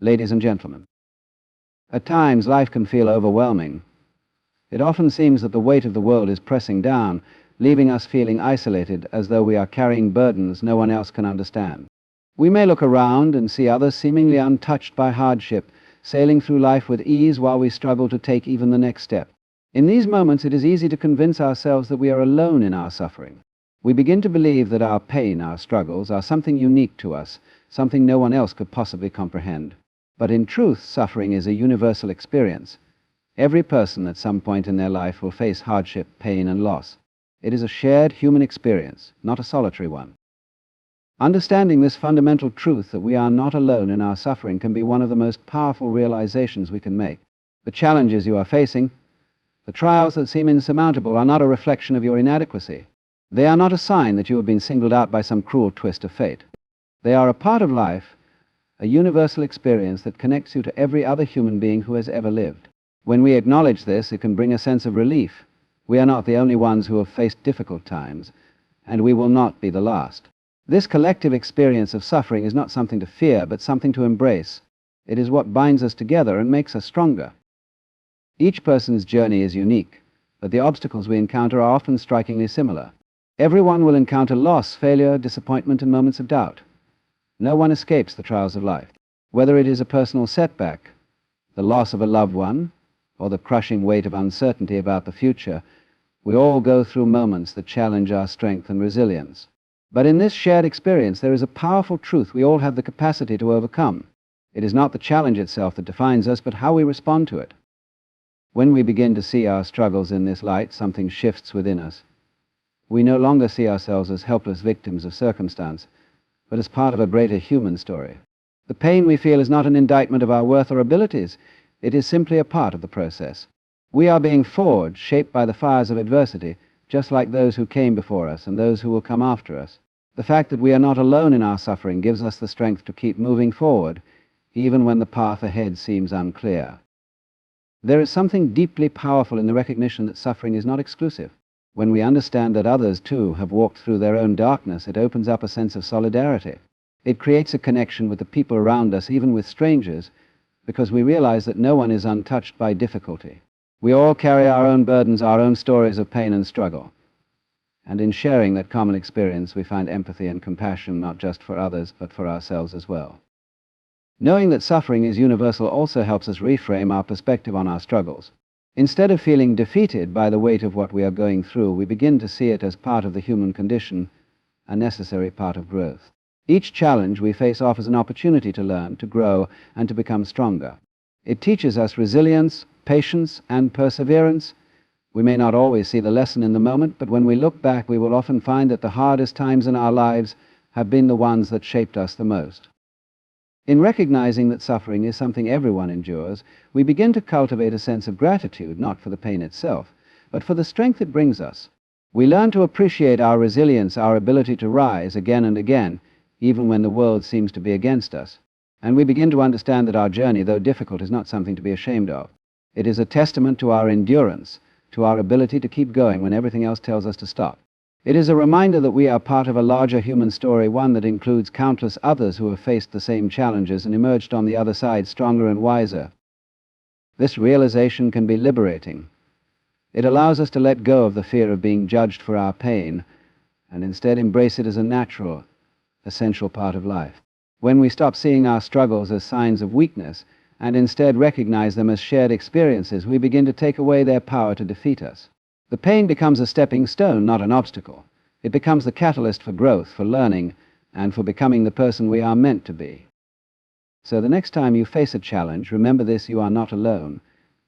Ladies and gentlemen, at times life can feel overwhelming. It often seems that the weight of the world is pressing down, leaving us feeling isolated as though we are carrying burdens no one else can understand. We may look around and see others seemingly untouched by hardship, sailing through life with ease while we struggle to take even the next step. In these moments, it is easy to convince ourselves that we are alone in our suffering. We begin to believe that our pain, our struggles, are something unique to us, something no one else could possibly comprehend. But in truth, suffering is a universal experience. Every person at some point in their life will face hardship, pain, and loss. It is a shared human experience, not a solitary one. Understanding this fundamental truth that we are not alone in our suffering can be one of the most powerful realizations we can make. The challenges you are facing, the trials that seem insurmountable, are not a reflection of your inadequacy. They are not a sign that you have been singled out by some cruel twist of fate. They are a part of life, a universal experience that connects you to every other human being who has ever lived. When we acknowledge this, it can bring a sense of relief. We are not the only ones who have faced difficult times, and we will not be the last. This collective experience of suffering is not something to fear, but something to embrace. It is what binds us together and makes us stronger. Each person's journey is unique, but the obstacles we encounter are often strikingly similar. Everyone will encounter loss, failure, disappointment, and moments of doubt. No one escapes the trials of life. Whether it is a personal setback, the loss of a loved one, or the crushing weight of uncertainty about the future, we all go through moments that challenge our strength and resilience. But in this shared experience, there is a powerful truth we all have the capacity to overcome. It is not the challenge itself that defines us, but how we respond to it. When we begin to see our struggles in this light, something shifts within us. We no longer see ourselves as helpless victims of circumstance, but as part of a greater human story. The pain we feel is not an indictment of our worth or abilities. It is simply a part of the process. We are being forged, shaped by the fires of adversity, just like those who came before us and those who will come after us. The fact that we are not alone in our suffering gives us the strength to keep moving forward, even when the path ahead seems unclear. There is something deeply powerful in the recognition that suffering is not exclusive. When we understand that others, too, have walked through their own darkness, it opens up a sense of solidarity. It creates a connection with the people around us, even with strangers, because we realize that no one is untouched by difficulty. We all carry our own burdens, our own stories of pain and struggle. And in sharing that common experience, we find empathy and compassion not just for others, but for ourselves as well. Knowing that suffering is universal also helps us reframe our perspective on our struggles. Instead of feeling defeated by the weight of what we are going through, we begin to see it as part of the human condition, a necessary part of growth. Each challenge we face offers an opportunity to learn, to grow, and to become stronger. It teaches us resilience, patience, and perseverance. We may not always see the lesson in the moment, but when we look back, we will often find that the hardest times in our lives have been the ones that shaped us the most. In recognizing that suffering is something everyone endures, we begin to cultivate a sense of gratitude, not for the pain itself, but for the strength it brings us. We learn to appreciate our resilience, our ability to rise again and again, even when the world seems to be against us. And we begin to understand that our journey, though difficult, is not something to be ashamed of. It is a testament to our endurance, to our ability to keep going when everything else tells us to stop. It is a reminder that we are part of a larger human story, one that includes countless others who have faced the same challenges and emerged on the other side stronger and wiser. This realization can be liberating. It allows us to let go of the fear of being judged for our pain and instead embrace it as a natural, essential part of life. When we stop seeing our struggles as signs of weakness and instead recognize them as shared experiences, we begin to take away their power to defeat us. The pain becomes a stepping stone, not an obstacle. It becomes the catalyst for growth, for learning, and for becoming the person we are meant to be. So the next time you face a challenge, remember this: you are not alone.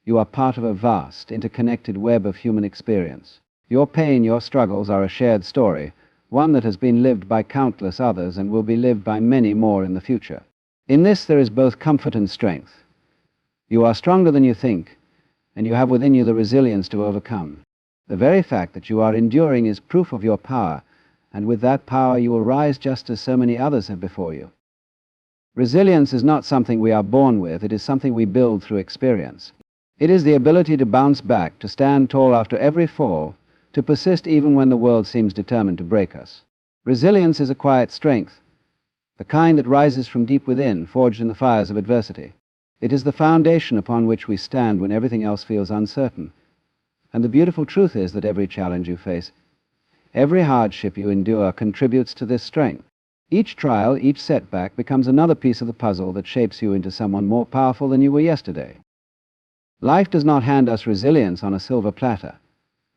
You are part of a vast, interconnected web of human experience. Your pain, your struggles are a shared story, one that has been lived by countless others and will be lived by many more in the future. In this there is both comfort and strength. You are stronger than you think, and you have within you the resilience to overcome. The very fact that you are enduring is proof of your power, and with that power you will rise just as so many others have before you. Resilience is not something we are born with, it is something we build through experience. It is the ability to bounce back, to stand tall after every fall, to persist even when the world seems determined to break us. Resilience is a quiet strength, the kind that rises from deep within, forged in the fires of adversity. It is the foundation upon which we stand when everything else feels uncertain. And the beautiful truth is that every challenge you face, every hardship you endure contributes to this strength. Each trial, each setback becomes another piece of the puzzle that shapes you into someone more powerful than you were yesterday. Life does not hand us resilience on a silver platter.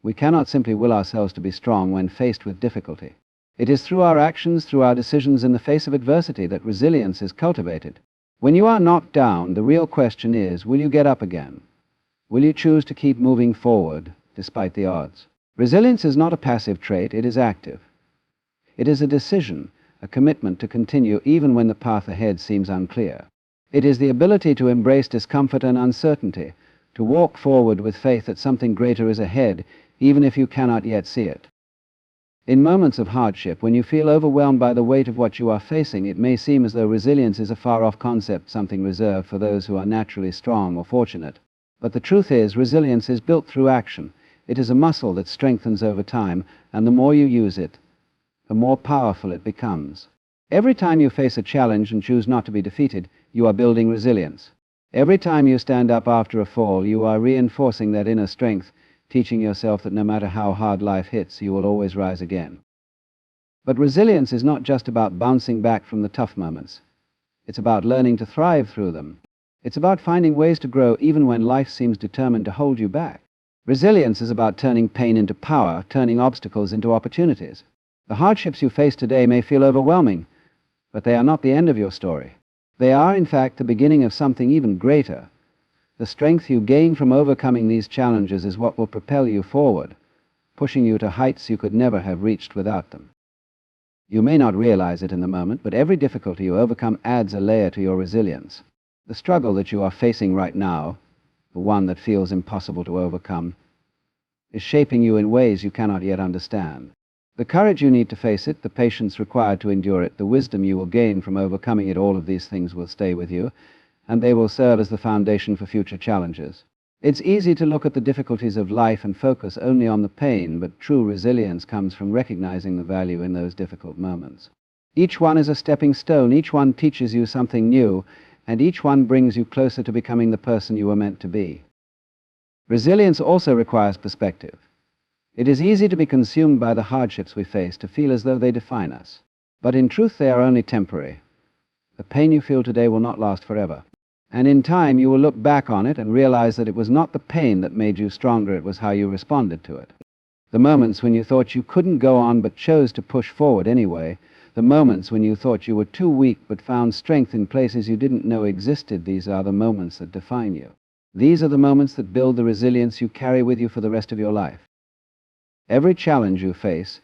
We cannot simply will ourselves to be strong when faced with difficulty. It is through our actions, through our decisions in the face of adversity, that resilience is cultivated. When you are knocked down, the real question is, will you get up again? Will you choose to keep moving forward despite the odds? Resilience is not a passive trait, it is active. It is a decision, a commitment to continue even when the path ahead seems unclear. It is the ability to embrace discomfort and uncertainty, to walk forward with faith that something greater is ahead, even if you cannot yet see it. In moments of hardship, when you feel overwhelmed by the weight of what you are facing, it may seem as though resilience is a far-off concept, something reserved for those who are naturally strong or fortunate. But the truth is, resilience is built through action. It is a muscle that strengthens over time, and the more you use it, the more powerful it becomes. Every time you face a challenge and choose not to be defeated, you are building resilience. Every time you stand up after a fall, you are reinforcing that inner strength, teaching yourself that no matter how hard life hits, you will always rise again. But resilience is not just about bouncing back from the tough moments. It's about learning to thrive through them. It's about finding ways to grow even when life seems determined to hold you back. Resilience is about turning pain into power, turning obstacles into opportunities. The hardships you face today may feel overwhelming, but they are not the end of your story. They are, in fact, the beginning of something even greater. The strength you gain from overcoming these challenges is what will propel you forward, pushing you to heights you could never have reached without them. You may not realize it in the moment, but every difficulty you overcome adds a layer to your resilience. The struggle that you are facing right now, the one that feels impossible to overcome, is shaping you in ways you cannot yet understand. The courage you need to face it, the patience required to endure it, the wisdom you will gain from overcoming it, all of these things will stay with you, and they will serve as the foundation for future challenges. It's easy to look at the difficulties of life and focus only on the pain, but true resilience comes from recognizing the value in those difficult moments. Each one is a stepping stone, each one teaches you something new, and each one brings you closer to becoming the person you were meant to be. Resilience also requires perspective. It is easy to be consumed by the hardships we face, to feel as though they define us. But in truth, they are only temporary. The pain you feel today will not last forever. And in time, you will look back on it and realize that it was not the pain that made you stronger, it was how you responded to it. The moments when you thought you couldn't go on but chose to push forward anyway, the moments when you thought you were too weak but found strength in places you didn't know existed, these are the moments that define you. These are the moments that build the resilience you carry with you for the rest of your life. Every challenge you face,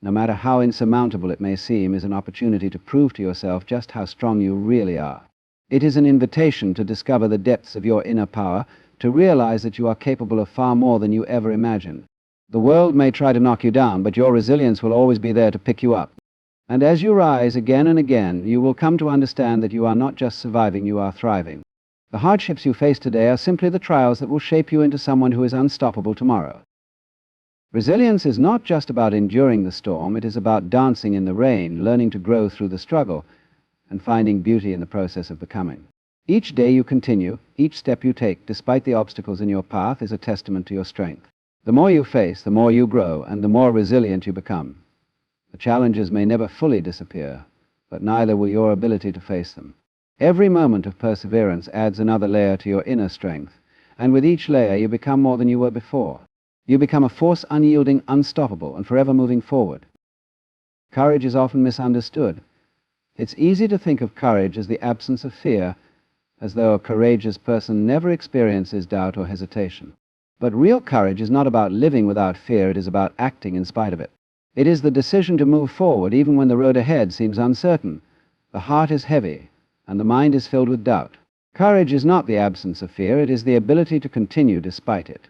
no matter how insurmountable it may seem, is an opportunity to prove to yourself just how strong you really are. It is an invitation to discover the depths of your inner power, to realize that you are capable of far more than you ever imagined. The world may try to knock you down, but your resilience will always be there to pick you up. And as you rise again and again, you will come to understand that you are not just surviving, you are thriving. The hardships you face today are simply the trials that will shape you into someone who is unstoppable tomorrow. Resilience is not just about enduring the storm, it is about dancing in the rain, learning to grow through the struggle, and finding beauty in the process of becoming. Each day you continue, each step you take, despite the obstacles in your path, is a testament to your strength. The more you face, the more you grow, and the more resilient you become. The challenges may never fully disappear, but neither will your ability to face them. Every moment of perseverance adds another layer to your inner strength, and with each layer you become more than you were before. You become a force unyielding, unstoppable, and forever moving forward. Courage is often misunderstood. It's easy to think of courage as the absence of fear, as though a courageous person never experiences doubt or hesitation. But real courage is not about living without fear, it is about acting in spite of it. It is the decision to move forward even when the road ahead seems uncertain. The heart is heavy, and the mind is filled with doubt. Courage is not the absence of fear, it is the ability to continue despite it.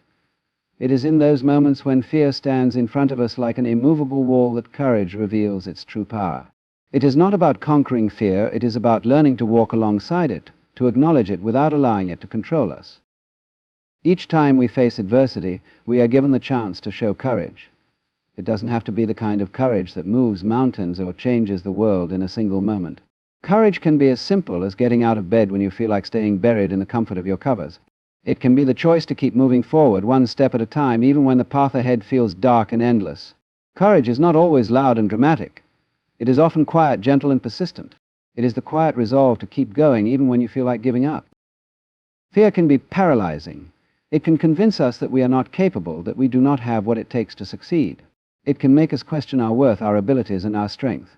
It is in those moments when fear stands in front of us like an immovable wall that courage reveals its true power. It is not about conquering fear, it is about learning to walk alongside it, to acknowledge it without allowing it to control us. Each time we face adversity, we are given the chance to show courage. It doesn't have to be the kind of courage that moves mountains or changes the world in a single moment. Courage can be as simple as getting out of bed when you feel like staying buried in the comfort of your covers. It can be the choice to keep moving forward one step at a time, even when the path ahead feels dark and endless. Courage is not always loud and dramatic. It is often quiet, gentle, and persistent. It is the quiet resolve to keep going even when you feel like giving up. Fear can be paralyzing. It can convince us that we are not capable, that we do not have what it takes to succeed. It can make us question our worth, our abilities, and our strength.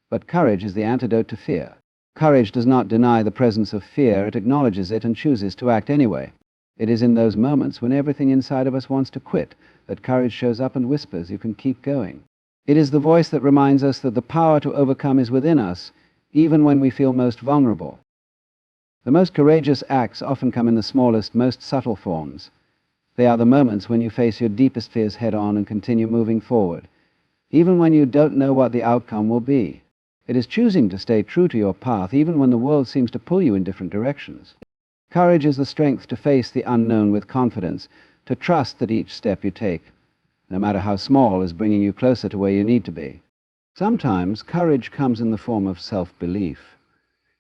But courage is the antidote to fear. Courage does not deny the presence of fear, it acknowledges it and chooses to act anyway. It is in those moments when everything inside of us wants to quit that courage shows up and whispers, "You can keep going." It is the voice that reminds us that the power to overcome is within us, even when we feel most vulnerable. The most courageous acts often come in the smallest, most subtle forms. They are the moments when you face your deepest fears head-on and continue moving forward, even when you don't know what the outcome will be. It is choosing to stay true to your path, even when the world seems to pull you in different directions. Courage is the strength to face the unknown with confidence, to trust that each step you take, no matter how small, is bringing you closer to where you need to be. Sometimes courage comes in the form of self-belief.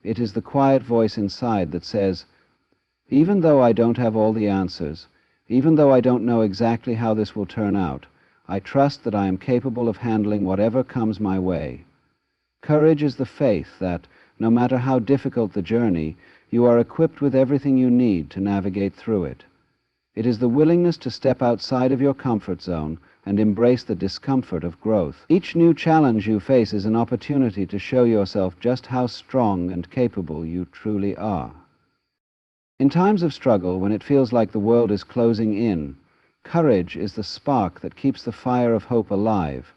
It is the quiet voice inside that says, "Even though I don't have all the answers, even though I don't know exactly how this will turn out, I trust that I am capable of handling whatever comes my way." Courage is the faith that, no matter how difficult the journey, you are equipped with everything you need to navigate through it. It is the willingness to step outside of your comfort zone and embrace the discomfort of growth. Each new challenge you face is an opportunity to show yourself just how strong and capable you truly are. In times of struggle, when it feels like the world is closing in, courage is the spark that keeps the fire of hope alive.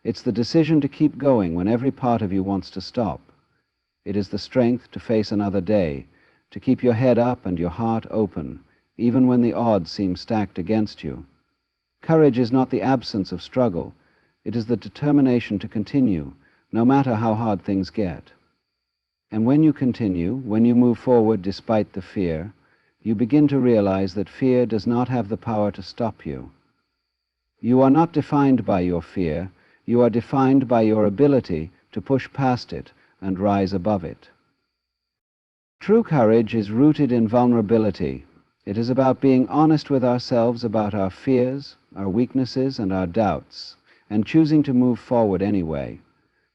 It's the decision to keep going when every part of you wants to stop. It is the strength to face another day, to keep your head up and your heart open, even when the odds seem stacked against you. Courage is not the absence of struggle. It is the determination to continue, no matter how hard things get. And when you continue, when you move forward despite the fear, you begin to realize that fear does not have the power to stop you. You are not defined by your fear. You are defined by your ability to push past it and rise above it. True courage is rooted in vulnerability. It is about being honest with ourselves about our fears, our weaknesses, and our doubts, and choosing to move forward anyway.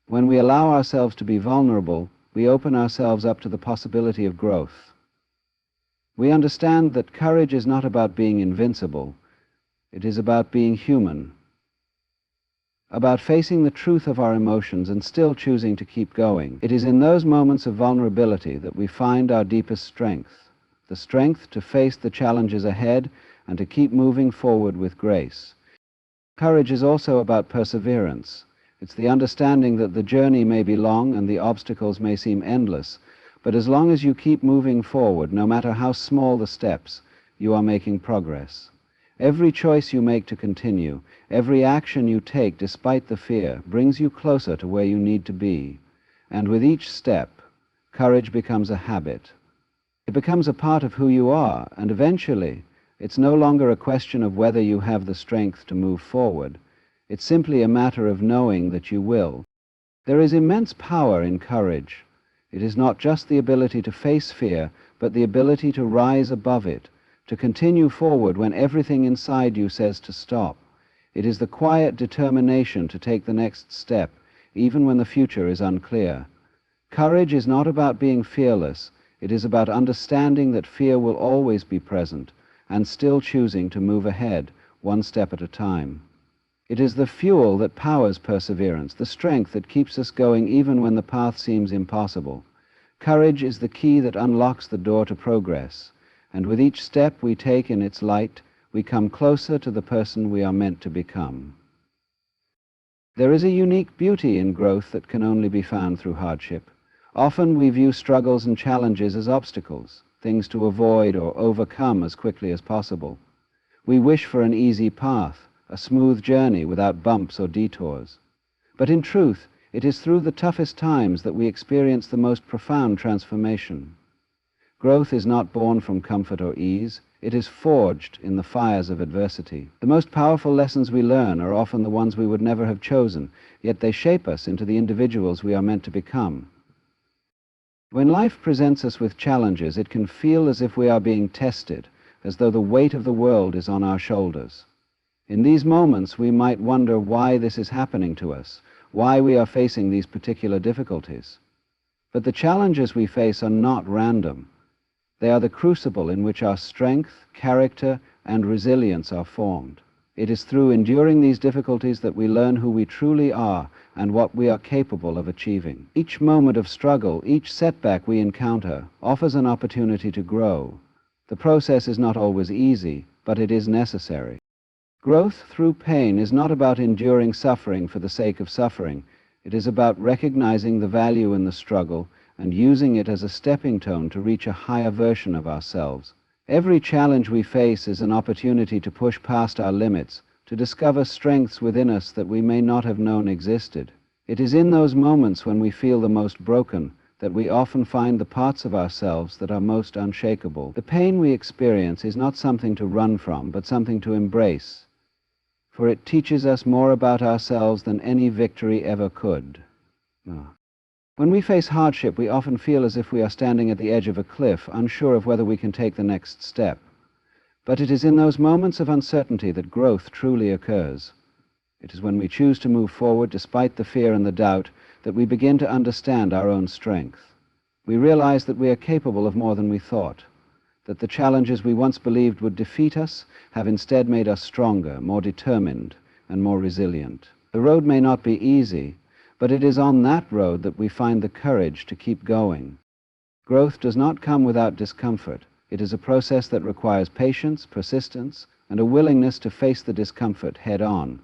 When we allow ourselves to be vulnerable, we open ourselves up to the possibility of growth. We understand that courage is not about being invincible. It is about being human, about facing the truth of our emotions and still choosing to keep going. It is in those moments of vulnerability that we find our deepest strength, the strength to face the challenges ahead and to keep moving forward with grace. Courage is also about perseverance. It's the understanding that the journey may be long and the obstacles may seem endless, but as long as you keep moving forward, no matter how small the steps, you are making progress. Every choice you make to continue, every action you take despite the fear, brings you closer to where you need to be. And with each step, courage becomes a habit. It becomes a part of who you are, and eventually, it's no longer a question of whether you have the strength to move forward. It's simply a matter of knowing that you will. There is immense power in courage. It is not just the ability to face fear, but the ability to rise above it, to continue forward when everything inside you says to stop. It is the quiet determination to take the next step, even when the future is unclear. Courage is not about being fearless. It is about understanding that fear will always be present, and still choosing to move ahead, one step at a time. It is the fuel that powers perseverance, the strength that keeps us going even when the path seems impossible. Courage is the key that unlocks the door to progress, and with each step we take in its light, we come closer to the person we are meant to become. There is a unique beauty in growth that can only be found through hardship. Often we view struggles and challenges as obstacles, things to avoid or overcome as quickly as possible. We wish for an easy path, a smooth journey without bumps or detours. But in truth, it is through the toughest times that we experience the most profound transformation. Growth is not born from comfort or ease. It is forged in the fires of adversity. The most powerful lessons we learn are often the ones we would never have chosen, yet they shape us into the individuals we are meant to become. When life presents us with challenges, it can feel as if we are being tested, as though the weight of the world is on our shoulders. In these moments, we might wonder why this is happening to us, why we are facing these particular difficulties. But the challenges we face are not random. They are the crucible in which our strength, character, and resilience are formed. It is through enduring these difficulties that we learn who we truly are and what we are capable of achieving. Each moment of struggle, each setback we encounter, offers an opportunity to grow. The process is not always easy, but it is necessary. Growth through pain is not about enduring suffering for the sake of suffering. It is about recognizing the value in the struggle and using it as a stepping stone to reach a higher version of ourselves. Every challenge we face is an opportunity to push past our limits, to discover strengths within us that we may not have known existed. It is in those moments when we feel the most broken that we often find the parts of ourselves that are most unshakable. The pain we experience is not something to run from, but something to embrace, for it teaches us more about ourselves than any victory ever could. When we face hardship, we often feel as if we are standing at the edge of a cliff, unsure of whether we can take the next step. But it is in those moments of uncertainty that growth truly occurs. It is when we choose to move forward despite the fear and the doubt that we begin to understand our own strength. We realize that we are capable of more than we thought, that the challenges we once believed would defeat us have instead made us stronger, more determined, and more resilient. The road may not be easy, but it is on that road that we find the courage to keep going. Growth does not come without discomfort. It is a process that requires patience, persistence, and a willingness to face the discomfort head on.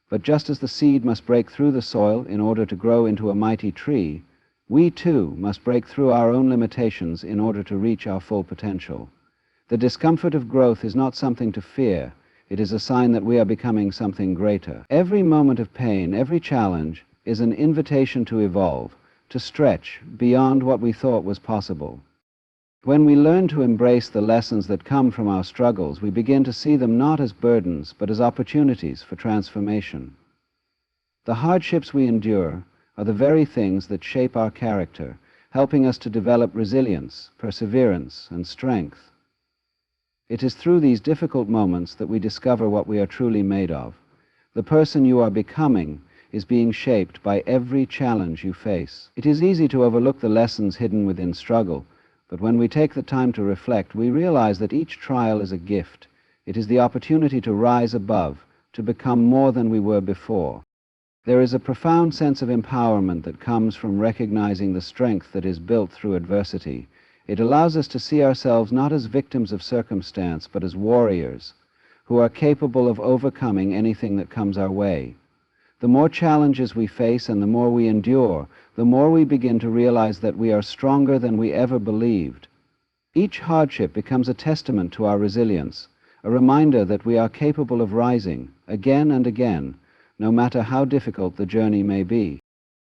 But just as the seed must break through the soil in order to grow into a mighty tree, we too must break through our own limitations in order to reach our full potential. The discomfort of growth is not something to fear. It is a sign that we are becoming something greater. Every moment of pain, every challenge, is an invitation to evolve, to stretch beyond what we thought was possible. When we learn to embrace the lessons that come from our struggles, we begin to see them not as burdens, but as opportunities for transformation. The hardships we endure are the very things that shape our character, helping us to develop resilience, perseverance, and strength. It is through these difficult moments that we discover what we are truly made of. The person you are becoming is being shaped by every challenge you face. It is easy to overlook the lessons hidden within struggle, but when we take the time to reflect, we realize that each trial is a gift. It is the opportunity to rise above, to become more than we were before. There is a profound sense of empowerment that comes from recognizing the strength that is built through adversity. It allows us to see ourselves not as victims of circumstance, but as warriors who are capable of overcoming anything that comes our way. The more challenges we face and the more we endure, the more we begin to realize that we are stronger than we ever believed. Each hardship becomes a testament to our resilience, a reminder that we are capable of rising again and again, no matter how difficult the journey may be.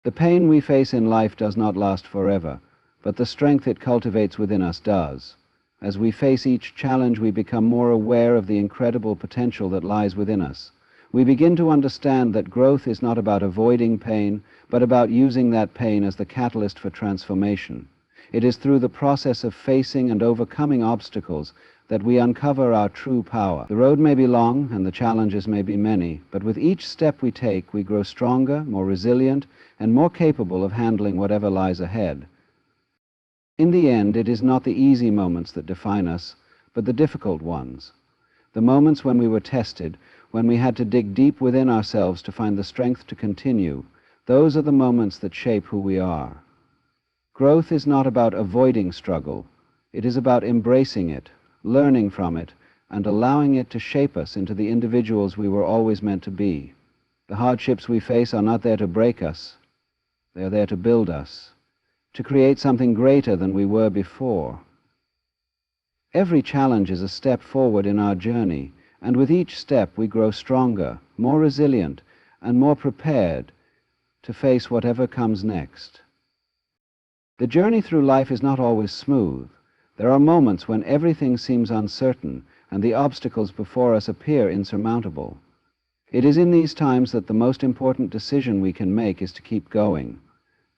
The pain we face in life does not last forever, but the strength it cultivates within us does. As we face each challenge, we become more aware of the incredible potential that lies within us. We begin to understand that growth is not about avoiding pain, but about using that pain as the catalyst for transformation. It is through the process of facing and overcoming obstacles that we uncover our true power. The road may be long and the challenges may be many, but with each step we take, we grow stronger, more resilient, and more capable of handling whatever lies ahead. In the end, it is not the easy moments that define us, but the difficult ones. The moments when we were tested, when we had to dig deep within ourselves to find the strength to continue, those are the moments that shape who we are. Growth is not about avoiding struggle. It is about embracing it, learning from it, and allowing it to shape us into the individuals we were always meant to be. The hardships we face are not there to break us. They are there to build us, to create something greater than we were before. Every challenge is a step forward in our journey, and with each step we grow stronger, more resilient, and more prepared to face whatever comes next. The journey through life is not always smooth. There are moments when everything seems uncertain and the obstacles before us appear insurmountable. It is in these times that the most important decision we can make is to keep going.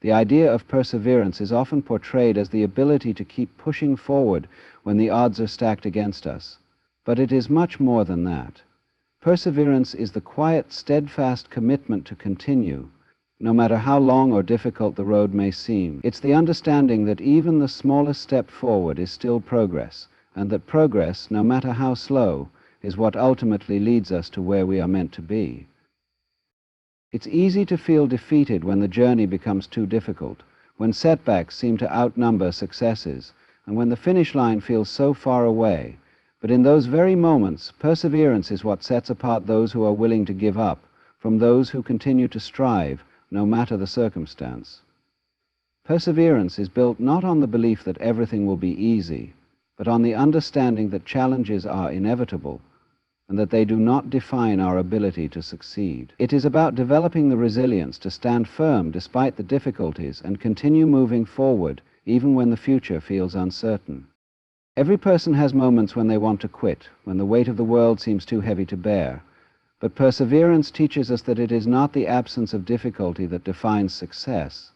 The idea of perseverance is often portrayed as the ability to keep pushing forward when the odds are stacked against us. But it is much more than that. Perseverance is the quiet, steadfast commitment to continue, no matter how long or difficult the road may seem. It's the understanding that even the smallest step forward is still progress, and that progress, no matter how slow, is what ultimately leads us to where we are meant to be. It's easy to feel defeated when the journey becomes too difficult, when setbacks seem to outnumber successes, and when the finish line feels so far away. But in those very moments, perseverance is what sets apart those who are willing to give up from those who continue to strive, no matter the circumstance. Perseverance is built not on the belief that everything will be easy, but on the understanding that challenges are inevitable and that they do not define our ability to succeed. It is about developing the resilience to stand firm despite the difficulties and continue moving forward even when the future feels uncertain. Every person has moments when they want to quit, when the weight of the world seems too heavy to bear. But perseverance teaches us that it is not the absence of difficulty that defines success.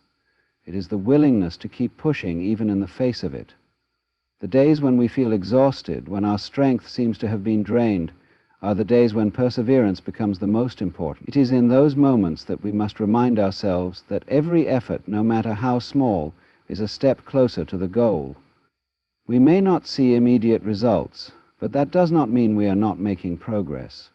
It is the willingness to keep pushing even in the face of it. The days when we feel exhausted, when our strength seems to have been drained, are the days when perseverance becomes the most important. It is in those moments that we must remind ourselves that every effort, no matter how small, is a step closer to the goal. We may not see immediate results, but that does not mean we are not making progress.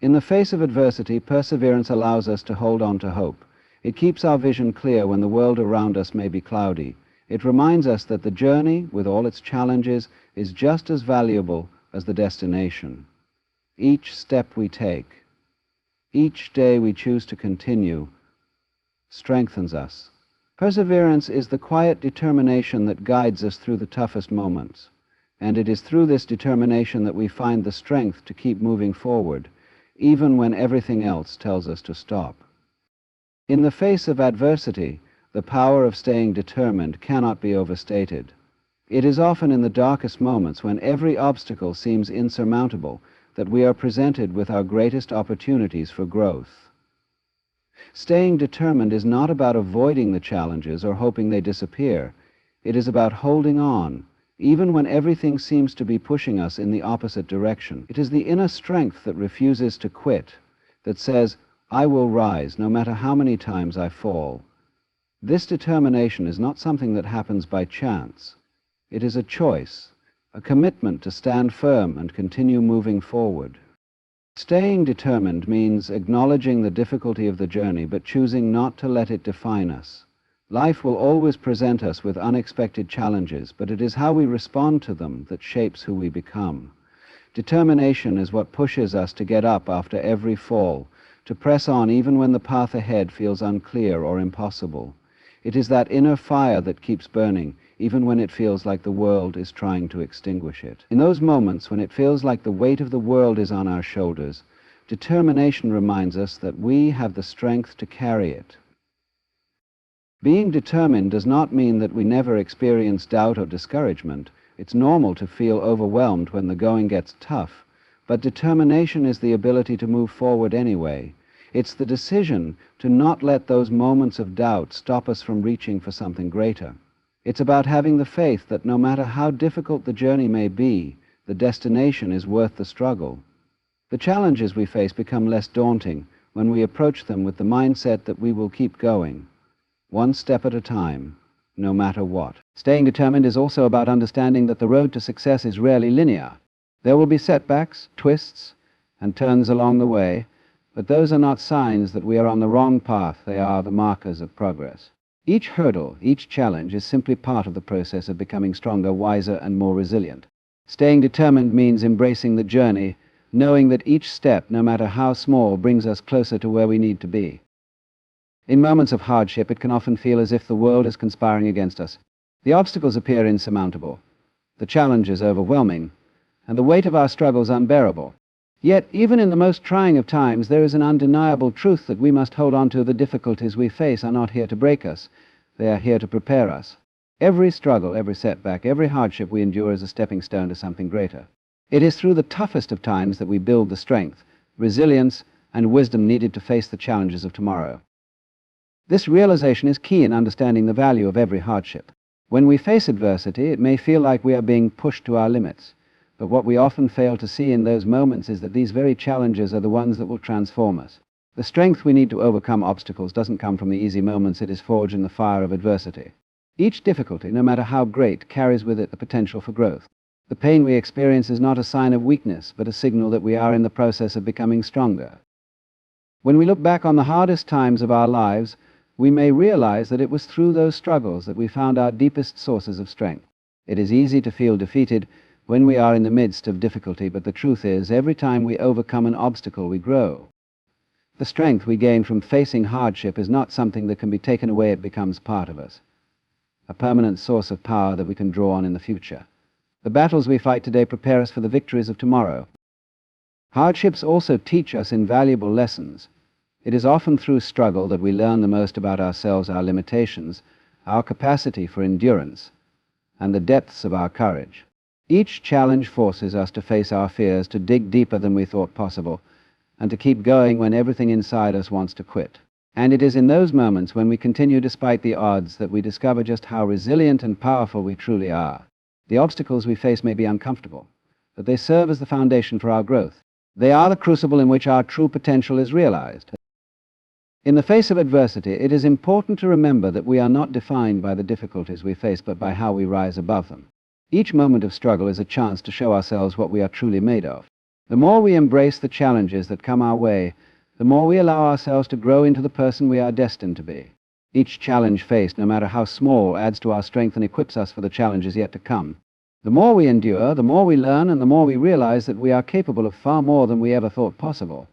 In the face of adversity, perseverance allows us to hold on to hope. It keeps our vision clear when the world around us may be cloudy. It reminds us that the journey, with all its challenges, is just as valuable as the destination. Each step we take, each day we choose to continue, strengthens us. Perseverance is the quiet determination that guides us through the toughest moments, and it is through this determination that we find the strength to keep moving forward, even when everything else tells us to stop. In the face of adversity, the power of staying determined cannot be overstated. It is often in the darkest moments, when every obstacle seems insurmountable, that we are presented with our greatest opportunities for growth. Staying determined is not about avoiding the challenges or hoping they disappear. It is about holding on, even when everything seems to be pushing us in the opposite direction. It is the inner strength that refuses to quit, that says, "I will rise, no matter how many times I fall." This determination is not something that happens by chance. It is a choice, a commitment to stand firm and continue moving forward. Staying determined means acknowledging the difficulty of the journey, but choosing not to let it define us. Life will always present us with unexpected challenges, but it is how we respond to them that shapes who we become. Determination is what pushes us to get up after every fall, to press on even when the path ahead feels unclear or impossible. It is that inner fire that keeps burning, even when it feels like the world is trying to extinguish it. In those moments when it feels like the weight of the world is on our shoulders, determination reminds us that we have the strength to carry it. Being determined does not mean that we never experience doubt or discouragement. It's normal to feel overwhelmed when the going gets tough, but determination is the ability to move forward anyway. It's the decision to not let those moments of doubt stop us from reaching for something greater. It's about having the faith that no matter how difficult the journey may be, the destination is worth the struggle. The challenges we face become less daunting when we approach them with the mindset that we will keep going, one step at a time, no matter what. Staying determined is also about understanding that the road to success is rarely linear. There will be setbacks, twists, and turns along the way, but those are not signs that we are on the wrong path. They are the markers of progress. Each hurdle, each challenge is simply part of the process of becoming stronger, wiser, and more resilient. Staying determined means embracing the journey, knowing that each step, no matter how small, brings us closer to where we need to be. In moments of hardship, it can often feel as if the world is conspiring against us. The obstacles appear insurmountable, the challenges overwhelming, and the weight of our struggles unbearable. Yet, even in the most trying of times, there is an undeniable truth that we must hold on to. The difficulties we face are not here to break us. They are here to prepare us. Every struggle, every setback, every hardship we endure is a stepping stone to something greater. It is through the toughest of times that we build the strength, resilience, and wisdom needed to face the challenges of tomorrow. This realization is key in understanding the value of every hardship. When we face adversity, it may feel like we are being pushed to our limits, but what we often fail to see in those moments is that these very challenges are the ones that will transform us. The strength we need to overcome obstacles doesn't come from the easy moments, it is forged in the fire of adversity. Each difficulty, no matter how great, carries with it the potential for growth. The pain we experience is not a sign of weakness, but a signal that we are in the process of becoming stronger. When we look back on the hardest times of our lives, we may realize that it was through those struggles that we found our deepest sources of strength. It is easy to feel defeated when we are in the midst of difficulty, but the truth is, every time we overcome an obstacle, we grow. The strength we gain from facing hardship is not something that can be taken away, it becomes part of us, a permanent source of power that we can draw on in the future. The battles we fight today prepare us for the victories of tomorrow. Hardships also teach us invaluable lessons. It is often through struggle that we learn the most about ourselves, our limitations, our capacity for endurance, and the depths of our courage. Each challenge forces us to face our fears, to dig deeper than we thought possible, and to keep going when everything inside us wants to quit. And it is in those moments when we continue despite the odds that we discover just how resilient and powerful we truly are. The obstacles we face may be uncomfortable, but they serve as the foundation for our growth. They are the crucible in which our true potential is realized. In the face of adversity, it is important to remember that we are not defined by the difficulties we face, but by how we rise above them. Each moment of struggle is a chance to show ourselves what we are truly made of. The more we embrace the challenges that come our way, the more we allow ourselves to grow into the person we are destined to be. Each challenge faced, no matter how small, adds to our strength and equips us for the challenges yet to come. The more we endure, the more we learn, and the more we realize that we are capable of far more than we ever thought possible.